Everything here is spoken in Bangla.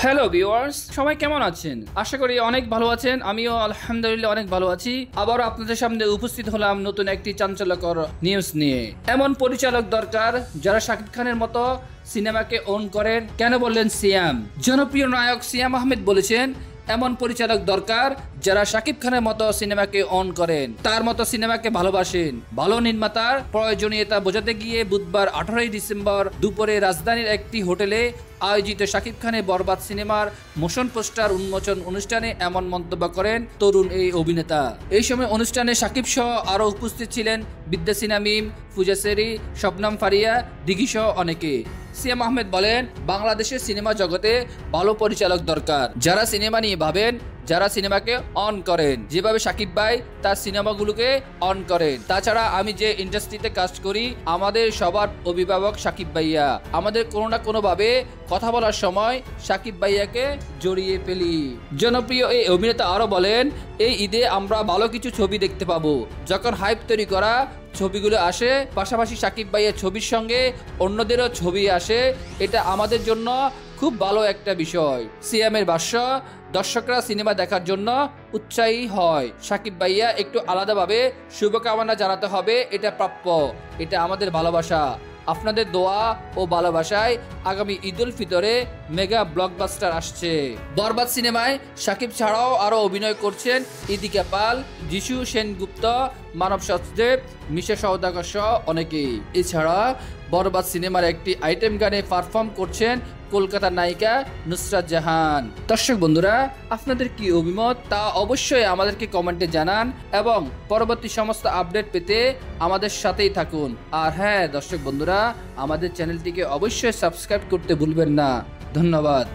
হ্যালো ভিউয়ার্স, সবাই কেমন আছেন? আশা করি অনেক ভালো আছেন। আমিও আলহামদুলিল্লাহ অনেক ভালো আছি। আবার আপনাদের সামনে উপস্থিত হলাম নতুন একটি চাঞ্চল্যকর নিউজ নিয়ে। এমন পরিচালক দরকার যারা শাকিব খানের মতো সিনেমাকে ওন করেন। কেন বললেন সিয়াম? জনপ্রিয় নায়ক সিয়াম আহমেদ বলেছেন, এমন পরিচালক দরকার যারা শাকিব খানের মতো সিনেমাকে অন করেন, তার মতো সিনেমাকে ভালোবাসেন। ভালো নির্মাতার প্রয়োজনীয়তা বোঝাতে গিয়ে বুধবার 18 ডিসেম্বর দুপুরে রাজধানীর একটি হোটেলে আয়োজিত শাকিব খানের বরবাদ সিনেমার মোশন পোস্টার উন্মোচন অনুষ্ঠানে এমন মন্তব্য করেন তরুণ এই অভিনেতা। এই সময় অনুষ্ঠানে শাকিব সহ আরও উপস্থিত ছিলেন বিদ্যাসিনা মিম, পূজা সেরি, শবনম ফারিয়া, দিঘি সহ অনেকে। সিয়াম আহমেদ বলেন, বাংলাদেশের সিনেমা জগতে ভালো পরিচালক দরকার, যারা সিনেমা নিয়ে ভাবেন, যারা সিনেমাকে অন করেন, যেভাবে শাকিব ভাই তার সিনেমাগুলোকে অন করেন। তাছাড়া আমি যে ইন্ডাস্ট্রিতে কাজ করি, আমাদের সবার অভিভাবক শাকিব ভাইয়া। আমাদের কোনো না কোনো ভাবে কথা বলার সময় শাকিব ভাইয়াকে জড়িয়ে ফেলি। জনপ্রিয় এই অভিনেতা আরো বলেন, এই ঈদে আমরা ভালো কিছু ছবি দেখতে পাবো। যখন হাইপ তৈরি করা ছবিগুলো আসে, পাশাপাশি শাকিব ভাইয়ের ছবির সঙ্গে অন্যদেরও ছবি আসে, এটা আমাদের জন্য খুব ভালো একটা বিষয়। সিয়ামের ভাষ্য, দর্শকরা সিনেমা দেখার জন্য উৎসাহী হয়। শাকিব ভাইয়া একটু আলাদাভাবে শুভকামনা জানাতে হবে, এটা প্রাপ্য, এটা আমাদের ভালোবাসা। আপনাদের দোয়া ও ভালোবাসায় আগামী ঈদ উল ফিতরে মেগা ব্লকবাস্টার আসছে। বরবাদ সিনেমায় শাকিব ছাড়াও আরো অভিনয় করছেন ইদিকা পাল, যিশু সেনগুপ্ত, মানব সচদেব, মিশা সওদাগর সহ অনেকেই। এছাড়া বরবাদ সিনেমার একটি আইটেম গানে পারফর্ম করছেন কলকাতার নায়িকা নুসরাত জাহান। দর্শক বন্ধুরা, আপনাদের কি অভিমত তা অবশ্যই আমাদেরকে কমেন্টে জানান এবং পরবর্তী সমস্ত আপডেট পেতে আমাদের সাথেই থাকুন। আর হ্যাঁ দর্শক বন্ধুরা, আমাদের চ্যানেলটিকে অবশ্যই সাবস্ক্রাইব করতে ভুলবেন না। ধন্যবাদ।